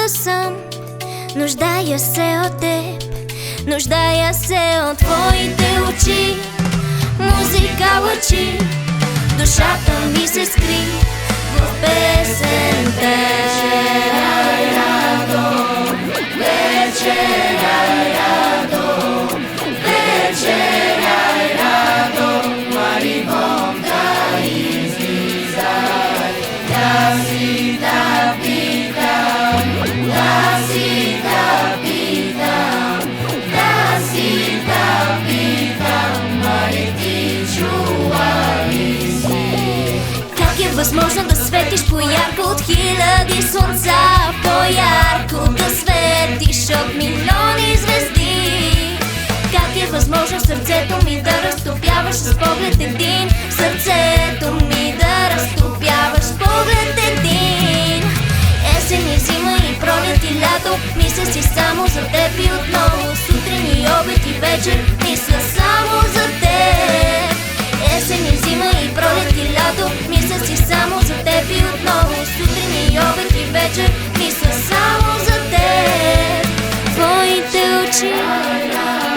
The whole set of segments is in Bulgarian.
съм, нуждая се от теб, нуждая се от твоите очи. Музика лъчи, душата ми се скри в песента. Вечеряй радо, вечеряй радо, маригом да излизай. Да си да питам, да си да питам, да си да питам, мари ти чула ли си? Как е възможно да светиш по-ярко от хиляди слънца, по-ярко да светиш от милиони звезди? Как е възможно сърцето ми да разтопяваш с поглед един, сърцето ми да разтопяваш с поглед един? Есен и зима и пролет и лято, мисля си само за теб и отново. Сутрин и обед и вечер, мисля само за теб. Есен и зима и пролет и лято, мисля си само за теб и отново. Сутрин и обед и вечер, мисля само за теб. Твоите очи,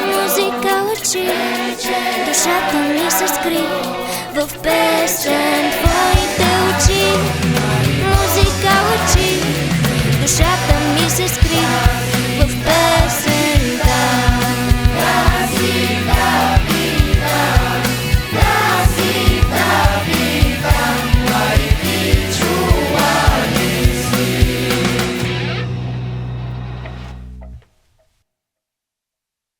музика лъчи, душата ми се скри в песен. Твоите очи, музика лъчи, душата ми се скри